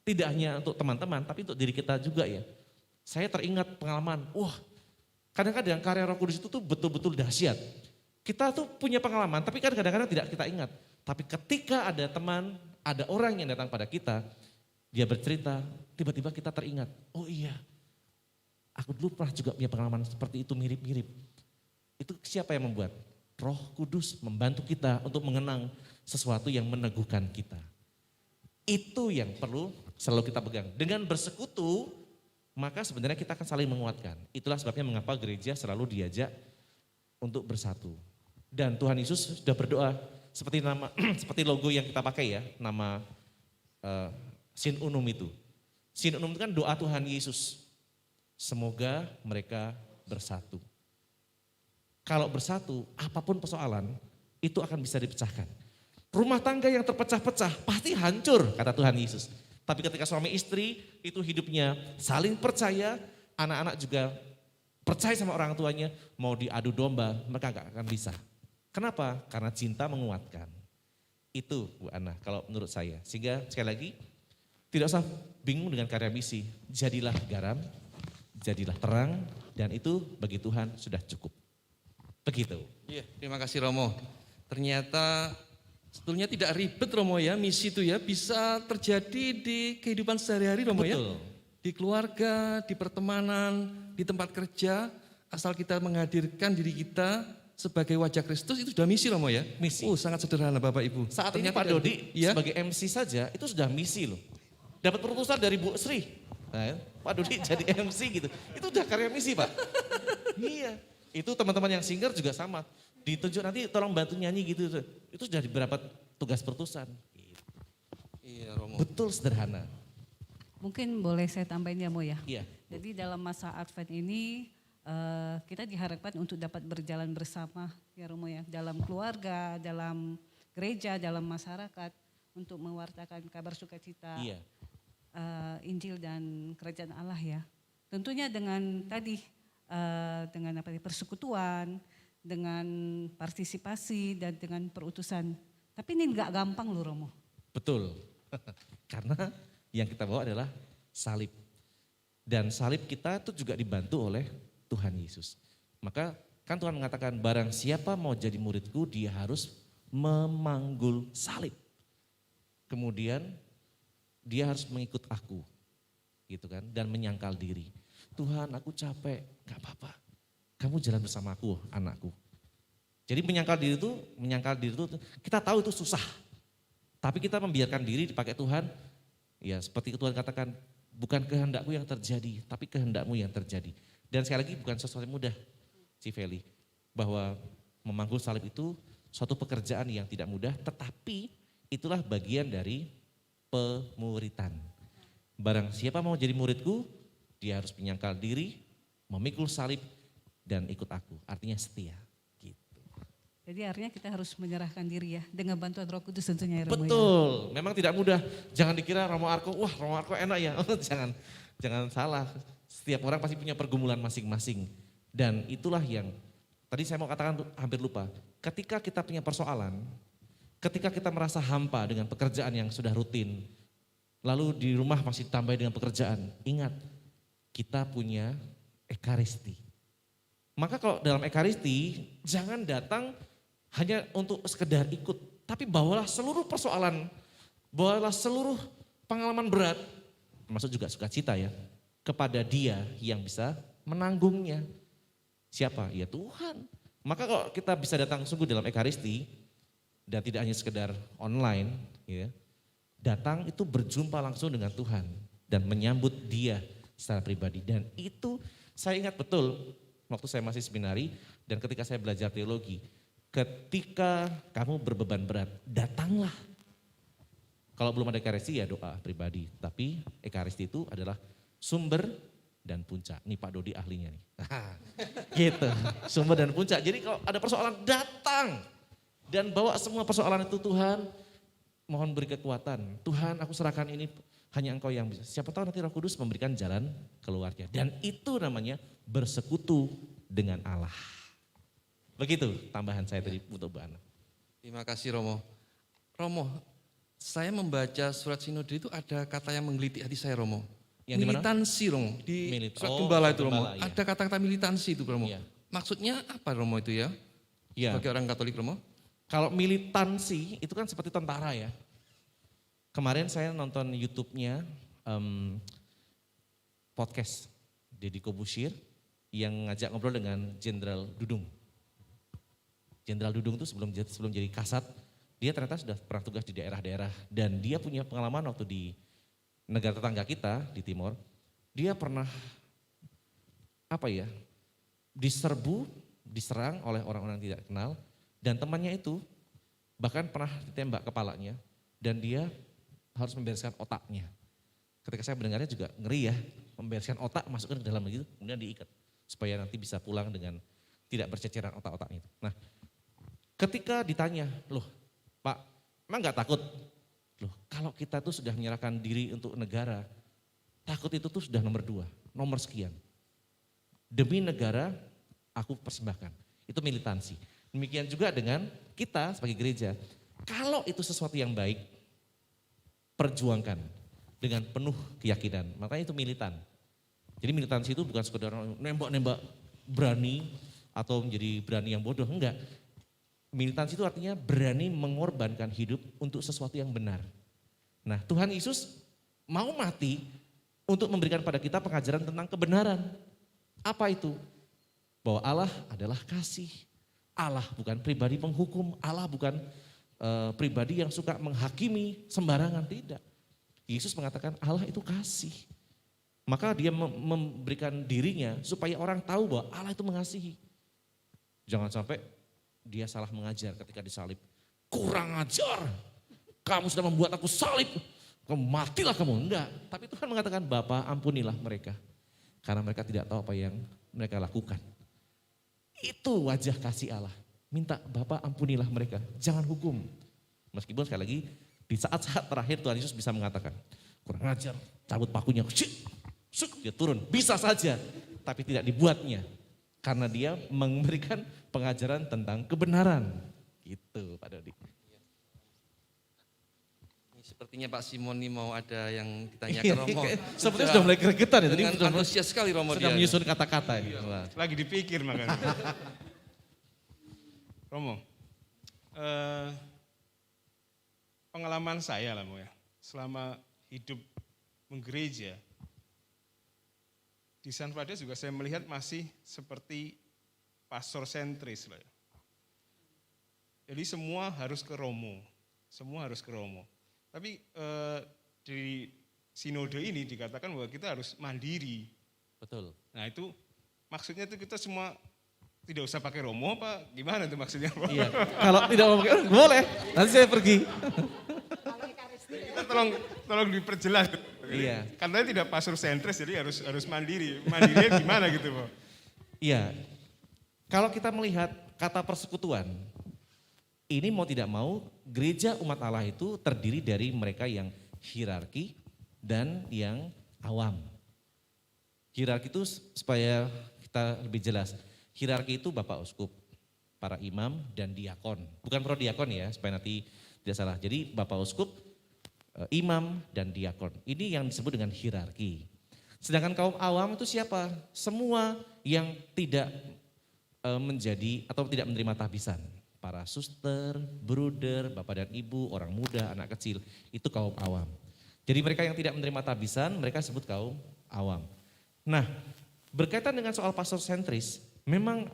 Tidak hanya untuk teman-teman, tapi untuk diri kita juga ya. Saya teringat pengalaman, kadang-kadang karya Roh Kudus itu tuh betul-betul dahsyat. Kita tuh punya pengalaman, tapi kan kadang-kadang tidak kita ingat. Tapi ketika ada teman, ada orang yang datang pada kita, dia bercerita, tiba-tiba kita teringat. Oh iya, aku dulu pernah juga punya pengalaman seperti itu, mirip-mirip. Itu siapa yang membuat? Roh Kudus membantu kita untuk mengenang sesuatu yang meneguhkan kita. Itu yang perlu selalu kita pegang. Dengan bersekutu, maka sebenarnya kita akan saling menguatkan. Itulah sebabnya mengapa gereja selalu diajak untuk bersatu. Dan Tuhan Yesus sudah berdoa seperti logo yang kita pakai ya, nama Sin Unum itu. Sin Unum itu kan doa Tuhan Yesus. Semoga mereka bersatu. Kalau bersatu, apapun persoalan itu akan bisa dipecahkan. Rumah tangga yang terpecah-pecah pasti hancur, kata Tuhan Yesus. Tapi ketika suami istri itu hidupnya saling percaya, anak-anak juga percaya sama orang tuanya, mau diadu domba, mereka gak akan bisa. Kenapa? Karena cinta menguatkan. Itu Bu Ana, kalau menurut saya. Sehingga sekali lagi, tidak usah bingung dengan karya misi. Jadilah garam, jadilah terang, dan itu bagi Tuhan sudah cukup. Begitu. Iya, terima kasih Romo. Ternyata sebetulnya tidak ribet Romo ya, misi itu ya bisa terjadi di kehidupan sehari-hari Romo. Betul. Ya. Di keluarga, di pertemanan, di tempat kerja, asal kita menghadirkan diri kita sebagai wajah Kristus itu sudah misi Romo ya. Misi. Sangat sederhana Bapak Ibu. Saat ini Ternyata Pak Dodi ya? sebagai MC saja itu sudah misi loh. Dapat perutusan dari Bu Sri. Nah, Pak Dodi jadi MC gitu. Itu udah karya misi Pak. Iya. Itu teman-teman yang singer juga sama. Ditunjuk nanti tolong bantu nyanyi gitu. Itu sudah di beberapa tugas perutusan. Gitu. Iya Romo. Betul sederhana. Mungkin boleh saya tambahin ya Mo ya. Iya. Jadi dalam masa Advent ini kita diharapkan untuk dapat berjalan bersama ya Romo ya. Dalam keluarga, dalam gereja, dalam masyarakat. Untuk mewartakan kabar sukacita Iya. Injil dan kerajaan Allah ya. Tentunya dengan tadi dengan persekutuan, dengan partisipasi dan dengan perutusan. Tapi ini enggak gampang loh Romo. Betul. Karena yang kita bawa adalah salib. Dan salib kita itu juga dibantu oleh Tuhan Yesus. Maka kan Tuhan mengatakan barang siapa mau jadi muridku dia harus memanggul salib. Kemudian dia harus mengikut aku. Gitu kan, dan menyangkal diri. Tuhan aku capek, gak apa-apa. Kamu jalan bersama aku anakku. Jadi menyangkal diri itu kita tahu itu susah. Tapi kita membiarkan diri dipakai Tuhan. Ya seperti Tuhan katakan bukan kehendakku yang terjadi tapi kehendakmu yang terjadi. Dan sekali lagi bukan sesuatu yang mudah Civeli. Bahwa memanggul salib itu suatu pekerjaan yang tidak mudah tetapi itulah bagian dari pemuritan. Barang siapa mau jadi muridku dia harus menyangkal diri, memikul salib dan ikut aku. Artinya setia. Jadi artinya kita harus menyerahkan diri ya dengan bantuan Roh Kudus tentunya ya Romo. Betul, ya? Memang tidak mudah. Jangan dikira Romo Arko, wah Romo Arko enak ya. Jangan salah. Setiap orang pasti punya pergumulan masing-masing. Dan itulah yang tadi saya mau katakan hampir lupa. Ketika kita punya persoalan, ketika kita merasa hampa dengan pekerjaan yang sudah rutin, lalu di rumah masih ditambah dengan pekerjaan, ingat kita punya ekaristi. Maka kalau dalam ekaristi jangan datang hanya untuk sekedar ikut, tapi bawalah seluruh persoalan, bawalah seluruh pengalaman berat, termasuk juga sukacita ya, kepada Dia yang bisa menanggungnya. Siapa? Ya Tuhan. Maka kalau kita bisa datang sungguh dalam ekaristi dan tidak hanya sekedar online, ya, datang itu berjumpa langsung dengan Tuhan dan menyambut Dia secara pribadi. Dan itu saya ingat betul waktu saya masih seminari dan ketika saya belajar teologi. Ketika kamu berbeban berat, datanglah. Kalau belum ada ekaristi ya doa pribadi. Tapi ekaristi itu adalah sumber dan puncak. Nih Pak Dodi ahlinya nih. Gitu, sumber dan puncak. Jadi kalau ada persoalan datang dan bawa semua persoalan itu Tuhan. Mohon beri kekuatan. Tuhan aku serahkan ini hanya Engkau yang bisa. Siapa tahu nanti Roh Kudus memberikan jalan keluarnya. Dan itu namanya bersekutu dengan Allah. Begitu tambahan saya tadi untuk Bu Ana. Terima kasih Romo. Romo, saya membaca surat sinode itu ada kata yang menggelitik hati saya Romo. Yang di mana? Militansi Romo. Di surat Oh, gembala itu gembala, Romo. iya. Ada kata-kata militansi itu Romo. Iya. Maksudnya apa Romo itu ya? Ya, Sebagai orang Katolik Romo. kalau militansi itu kan seperti tentara ya. Kemarin saya nonton YouTube-nya podcast Deddy Kobusier yang ngajak ngobrol dengan Jenderal Dudung. Jenderal Dudung itu sebelum jadi Kasat, dia ternyata sudah pernah tugas di daerah-daerah dan dia punya pengalaman waktu di negara tetangga kita di Timor. Dia pernah diserang oleh orang-orang yang tidak kenal dan temannya itu bahkan pernah ditembak kepalanya dan dia harus membereskan otaknya. Ketika saya mendengarnya juga ngeri ya, membereskan otak masukkan ke dalam begitu, kemudian diikat supaya nanti bisa pulang dengan tidak berceceran otak-otaknya itu. Nah, ketika ditanya, loh Pak, emang gak takut? Loh, kalau kita tuh sudah menyerahkan diri untuk negara, takut itu tuh sudah nomor 2, nomor sekian. Demi negara, aku persembahkan. Itu militansi. Demikian juga dengan kita sebagai gereja. Kalau itu sesuatu yang baik, perjuangkan dengan penuh keyakinan. Makanya itu militan. Jadi militansi itu bukan sekedar nembak-nembak berani atau menjadi berani yang bodoh, enggak. Militansi itu artinya berani mengorbankan hidup untuk sesuatu yang benar. Nah, Tuhan Yesus mau mati untuk memberikan pada kita pengajaran tentang kebenaran. Apa itu? Bahwa Allah adalah kasih. Allah bukan pribadi penghukum, Allah bukan pribadi yang suka menghakimi sembarangan, tidak. Yesus mengatakan Allah itu kasih. Maka dia memberikan dirinya supaya orang tahu bahwa Allah itu mengasihi. Jangan sampai dia salah mengajar ketika disalib. Kurang ajar, kamu sudah membuat aku salib, kamu matilah kamu. Enggak, tapi Tuhan mengatakan Bapa ampunilah mereka. Karena mereka tidak tahu apa yang mereka lakukan. Itu wajah kasih Allah. Minta Bapa ampunilah mereka, jangan hukum. Meskipun sekali lagi di saat-saat terakhir Tuhan Yesus bisa mengatakan, kurang ajar, cabut pakunya, dia turun, bisa saja. Tapi tidak dibuatnya, karena dia memberikan pengajaran tentang kebenaran. Gitu Pak Dodi. Ini sepertinya Pak Simoni mau ada yang ditanyakan Romo. Sepertinya sudah mulai gregetan ya. Tadi Dengan antusias sekali Romo sudah dia. menyusun kata-kata ini. Wah. Lagi dipikir makanya. Romo, pengalaman saya lah ya, selama hidup menggereja, di San Frades juga saya melihat masih seperti pastor sentris lah ya. Jadi semua harus ke Romo, Tapi di sinode ini dikatakan bahwa kita harus mandiri. Betul. Nah itu maksudnya itu kita semua tidak usah pakai Romo apa gimana itu maksudnya? Iya. Kalau tidak mau pakai boleh, nanti saya pergi. Kita tolong diperjelas. Iya. Karena tidak pastor sentris jadi harus mandiri. Mandirinya gimana gitu, Pak? Iya. Kalau kita melihat kata persekutuan, ini mau tidak mau gereja umat Allah itu terdiri dari mereka yang hierarki dan yang awam. Hierarki itu supaya kita lebih jelas. Hierarki itu Bapak Uskup, para imam dan diakon. Bukan prodiakon ya, supaya nanti tidak salah. Jadi Bapak Uskup, imam dan diakon. Ini yang disebut dengan hierarki. Sedangkan kaum awam itu siapa? Semua yang tidak menjadi atau tidak menerima tahbisan. Para suster, bruder, bapak dan ibu, orang muda, anak kecil, itu kaum awam. Jadi mereka yang tidak menerima tahbisan, mereka sebut kaum awam. Nah, berkaitan dengan soal pastor sentris, memang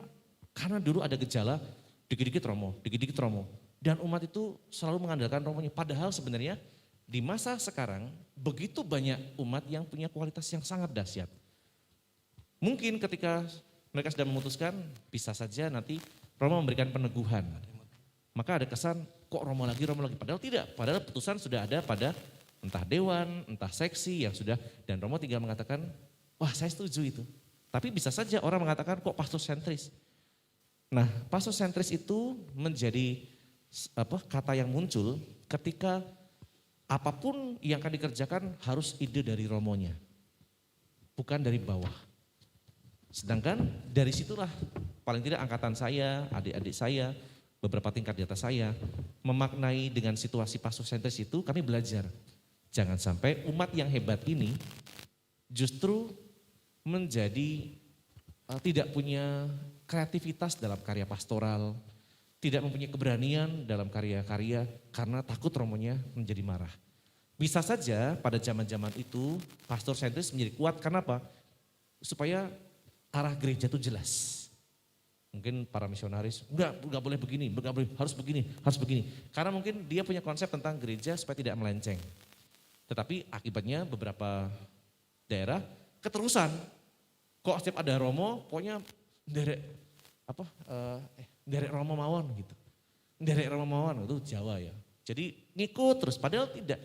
karena dulu ada gejala dikit-dikit romo, dikit-dikit romo. Dan umat itu selalu mengandalkan romonya. Padahal sebenarnya di masa sekarang begitu banyak umat yang punya kualitas yang sangat dahsyat. Mungkin ketika mereka sudah memutuskan, bisa saja nanti Romo memberikan peneguhan. Maka ada kesan, kok Romo lagi. Padahal tidak, padahal putusan sudah ada pada entah dewan, entah seksi yang sudah, dan Romo tinggal mengatakan, wah saya setuju itu. Tapi bisa saja orang mengatakan, kok pastor sentris. Nah, pastor sentris itu menjadi kata yang muncul ketika apapun yang akan dikerjakan harus ide dari Romonya, bukan dari bawah. Sedangkan dari situlah paling tidak angkatan saya, adik-adik saya, beberapa tingkat di atas saya, memaknai dengan situasi pastor sentris itu kami belajar. Jangan sampai umat yang hebat ini justru menjadi tidak punya kreativitas dalam karya pastoral, tidak mempunyai keberanian dalam karya-karya karena takut romonya menjadi marah. Bisa saja pada zaman-zaman itu pastor sentris menjadi kuat, karena apa? Supaya arah gereja itu jelas. Mungkin para misionaris, enggak boleh begini, enggak boleh, harus begini. Karena mungkin dia punya konsep tentang gereja supaya tidak melenceng. Tetapi akibatnya beberapa daerah keterusan. Kok setiap ada romo, pokoknya derek romo mawon gitu. Derek romo mawon itu Jawa ya. Jadi ngikut terus, padahal tidak.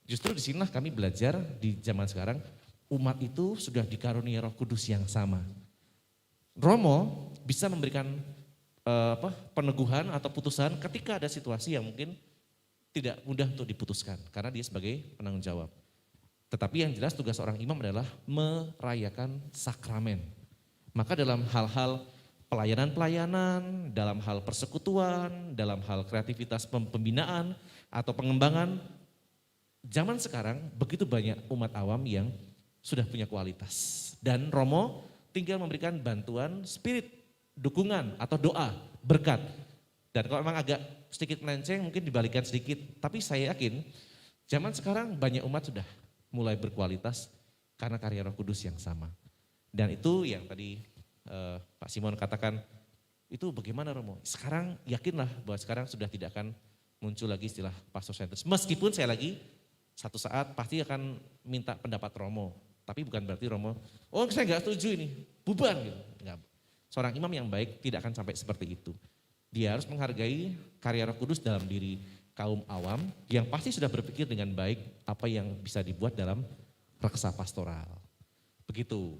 Justru di sinilah kami belajar di zaman sekarang, umat itu sudah dikaruniai Roh Kudus yang sama. Romo bisa memberikan peneguhan atau putusan ketika ada situasi yang mungkin tidak mudah untuk diputuskan karena dia sebagai penanggung jawab. Tetapi yang jelas tugas seorang imam adalah merayakan sakramen. Maka dalam hal-hal pelayanan-pelayanan, dalam hal persekutuan, dalam hal kreativitas pembinaan atau pengembangan, zaman sekarang begitu banyak umat awam yang sudah punya kualitas. Dan Romo tinggal memberikan bantuan spirit, dukungan atau doa, berkat. Dan kalau memang agak sedikit melenceng mungkin dibalikan sedikit. Tapi saya yakin zaman sekarang banyak umat sudah mulai berkualitas karena karya Roh Kudus yang sama. Dan itu yang tadi Pak Simon katakan, itu bagaimana Romo? Sekarang yakinlah bahwa sekarang sudah tidak akan muncul lagi istilah pastor sentris. Meskipun saya lagi satu saat pasti akan minta pendapat Romo. Tapi bukan berarti Romo, oh saya enggak setuju ini, bubar gitu. Enggak. Seorang imam yang baik tidak akan sampai seperti itu. Dia harus menghargai karya Roh Kudus dalam diri kaum awam yang pasti sudah berpikir dengan baik apa yang bisa dibuat dalam reksa pastoral. Begitu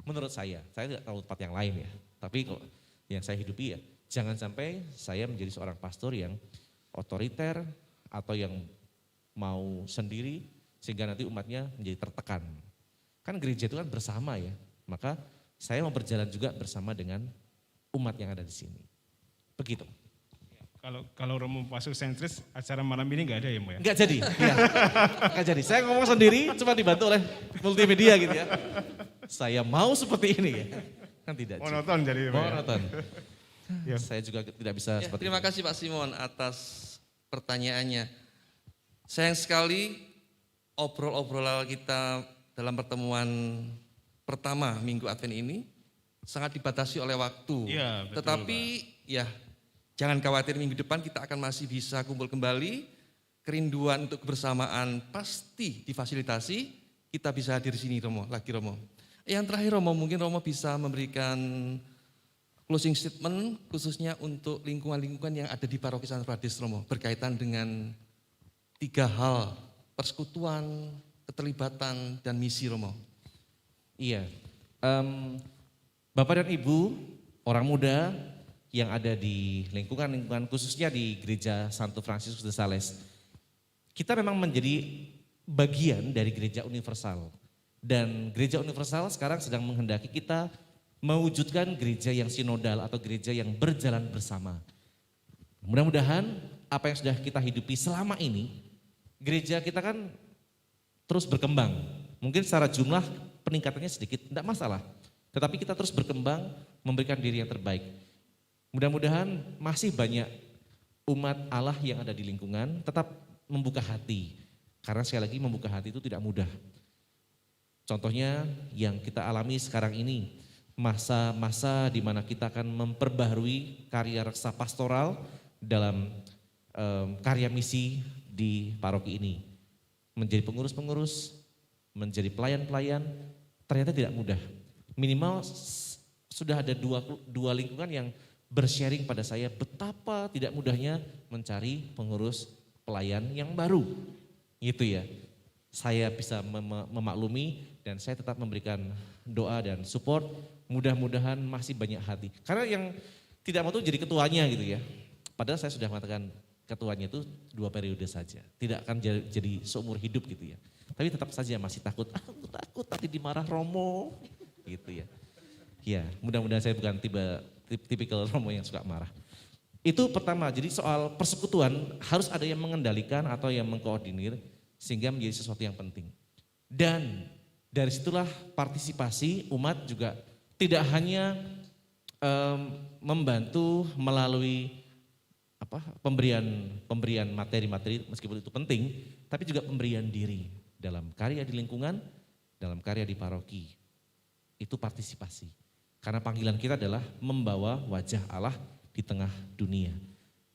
menurut saya tidak tahu tempat yang lain ya. Tapi kalau yang saya hidupi ya, jangan sampai saya menjadi seorang pastor yang otoriter atau yang mau sendiri sehingga nanti umatnya menjadi tertekan. Kan gereja itu kan bersama ya, maka saya mau berjalan juga bersama dengan umat yang ada di sini. Begitu. Kalau Romo pastor sentris, acara malam ini nggak ada ya Mo ya? Enggak jadi, ya. Enggak jadi. Saya ngomong sendiri cuma dibantu oleh multimedia gitu ya. Saya mau seperti ini ya. Kan tidak. Monoton jadi Mo ya? Monoton. Ya. Saya juga tidak bisa Ya, seperti terima itu. kasih Pak Simon atas pertanyaannya. Sayang sekali obrol-obrolan kita dalam pertemuan pertama Minggu Advent ini sangat dibatasi oleh waktu. Iya, betul, Tetapi ya jangan khawatir, minggu depan kita akan masih bisa kumpul kembali. Kerinduan untuk kebersamaan pasti difasilitasi. Kita bisa hadir di sini Romo, lagi Romo. Yang terakhir Romo, mungkin Romo bisa memberikan closing statement khususnya untuk lingkungan-lingkungan yang ada di Paroki Santo Prades Romo berkaitan dengan 3 hal, persekutuan, keterlibatan, dan misi Romo. Iya. Bapak dan Ibu, orang muda yang ada di lingkungan khususnya di Gereja Santo Fransiskus de Sales. Kita memang menjadi bagian dari gereja universal. Dan gereja universal sekarang sedang menghendaki kita mewujudkan gereja yang sinodal atau gereja yang berjalan bersama. Mudah-mudahan apa yang sudah kita hidupi selama ini, gereja kita kan terus berkembang. Mungkin secara jumlah peningkatannya sedikit, tidak masalah. Tetapi kita terus berkembang, memberikan diri yang terbaik. Mudah-mudahan masih banyak umat Allah yang ada di lingkungan tetap membuka hati. Karena sekali lagi membuka hati itu tidak mudah. Contohnya yang kita alami sekarang ini, masa-masa di mana kita akan memperbaharui karya reksa pastoral dalam karya misi di paroki ini. Menjadi pengurus-pengurus, menjadi pelayan-pelayan, ternyata tidak mudah. Minimal sudah ada dua lingkungan yang bersharing pada saya betapa tidak mudahnya mencari pengurus pelayan yang baru. Gitu ya. Saya bisa memaklumi dan saya tetap memberikan doa dan support. Mudah-mudahan masih banyak hati. Karena yang tidak mau tuh jadi ketuanya gitu ya. Padahal saya sudah mengatakan ketuanya itu 2 periode saja. Tidak akan jadi seumur hidup gitu ya. Tapi tetap saja masih takut. Aku takut tadi dimarah Romo. Gitu ya. Ya mudah-mudahan saya bukan tipikal Romo yang suka marah. Itu pertama, jadi soal persekutuan harus ada yang mengendalikan atau yang mengkoordinir sehingga menjadi sesuatu yang penting. Dan dari situlah partisipasi umat juga tidak hanya membantu melalui pemberian materi-materi meskipun itu penting, tapi juga pemberian diri dalam karya di lingkungan, dalam karya di paroki. Itu partisipasi. Karena panggilan kita adalah membawa wajah Allah di tengah dunia.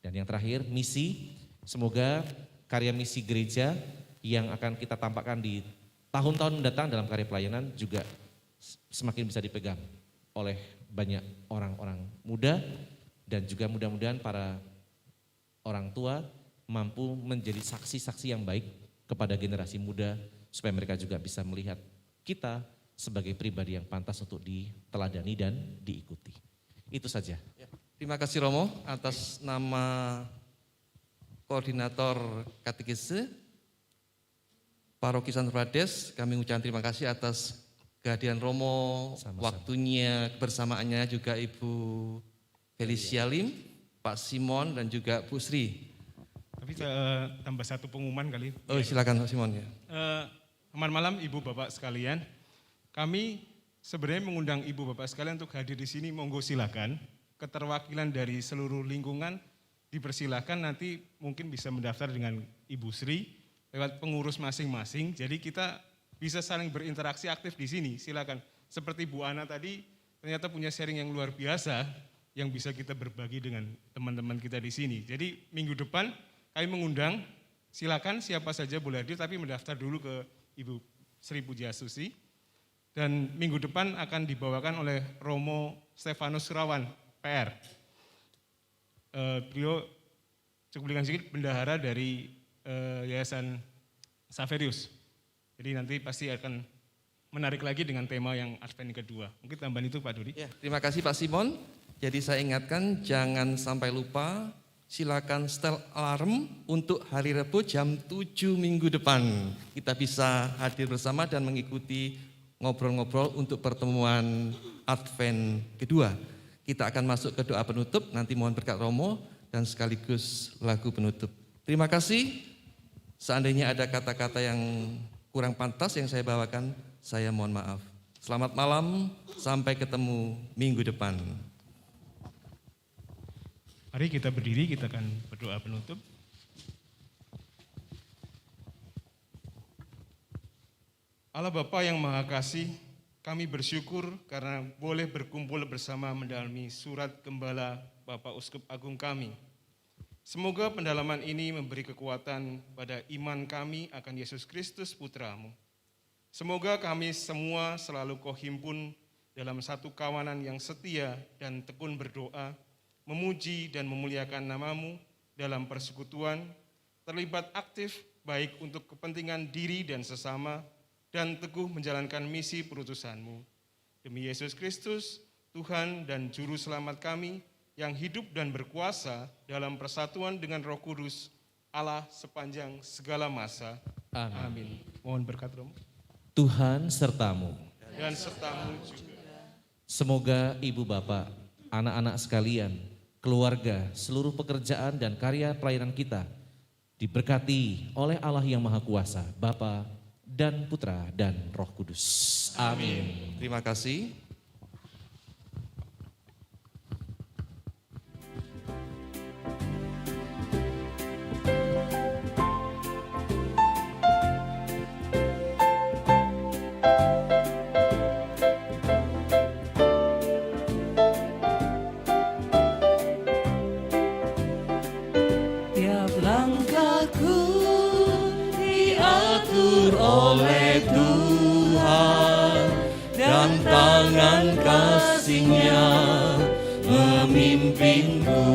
Dan yang terakhir, misi. Semoga karya misi gereja yang akan kita tampakkan di tahun-tahun mendatang dalam karya pelayanan juga semakin bisa dipegang oleh banyak orang-orang muda dan juga mudah-mudahan para orang tua mampu menjadi saksi-saksi yang baik kepada generasi muda supaya mereka juga bisa melihat kita sebagai pribadi yang pantas untuk diteladani dan diikuti. Itu saja. Terima kasih Romo atas nama Koordinator Katekese Paroki Santo Prades. Kami ucapkan terima kasih atas kehadiran Romo, Sama-sama. waktunya, kebersamaannya juga Ibu Felicia Lim, Pak Simon dan juga Bu Sri. Tapi saya tambah satu pengumuman kali. Oh silakan Pak Simon ya. Selamat malam Ibu Bapak sekalian. Kami sebenarnya mengundang Ibu Bapak sekalian untuk hadir di sini, monggo silakan. Keterwakilan dari seluruh lingkungan dipersilakan, nanti mungkin bisa mendaftar dengan Ibu Sri lewat pengurus masing-masing. Jadi kita bisa saling berinteraksi aktif di sini. Silakan. Seperti Bu Ana tadi ternyata punya sharing yang luar biasa yang bisa kita berbagi dengan teman-teman kita di sini. Jadi minggu depan kami mengundang, silakan siapa saja boleh hadir, tapi mendaftar dulu ke Ibu Sri Pujiastuti. Dan minggu depan akan dibawakan oleh Romo Stefanus Surawan, PR. Beliau cukup sedikit bendahara dari Yayasan Saverius. Jadi nanti pasti akan menarik lagi dengan tema yang Advent kedua. Mungkin tambahan itu Pak Dudi. Ya, terima kasih Pak Simon. Jadi saya ingatkan jangan sampai lupa, silakan setel alarm untuk hari Rabu jam 7 minggu depan. Kita bisa hadir bersama dan mengikuti ngobrol-ngobrol untuk pertemuan Advent kedua. Kita akan masuk ke doa penutup, nanti mohon berkat Romo dan sekaligus lagu penutup. Terima kasih. Seandainya ada kata-kata yang kurang pantas yang saya bawakan, saya mohon maaf. Selamat malam, sampai ketemu minggu depan. Mari kita berdiri, kita akan berdoa penutup. Allah Bapa yang Maha Kasih, kami bersyukur karena boleh berkumpul bersama mendalami surat Gembala Bapak Uskup Agung kami. Semoga pendalaman ini memberi kekuatan pada iman kami akan Yesus Kristus Putra-Mu. Semoga kami semua selalu kohimpun dalam satu kawanan yang setia dan tekun berdoa, memuji dan memuliakan nama-Mu dalam persekutuan, terlibat aktif baik untuk kepentingan diri dan sesama, dan teguh menjalankan misi perutusan-Mu. Demi Yesus Kristus, Tuhan dan Juru Selamat kami, yang hidup dan berkuasa dalam persatuan dengan Roh Kudus, Allah sepanjang segala masa. Amin. Amin. Mohon berkat Romo. Tuhan sertamu. dan sertamu juga. Semoga ibu bapak, anak-anak sekalian, keluarga, seluruh pekerjaan dan karya pelayanan kita diberkati oleh Allah yang Maha Kuasa, Bapa dan Putra dan Roh Kudus. Amin. Terima kasih. Tiap langkahku diatur oleh Tuhan, dan tangan kasih-Nya memimpinku.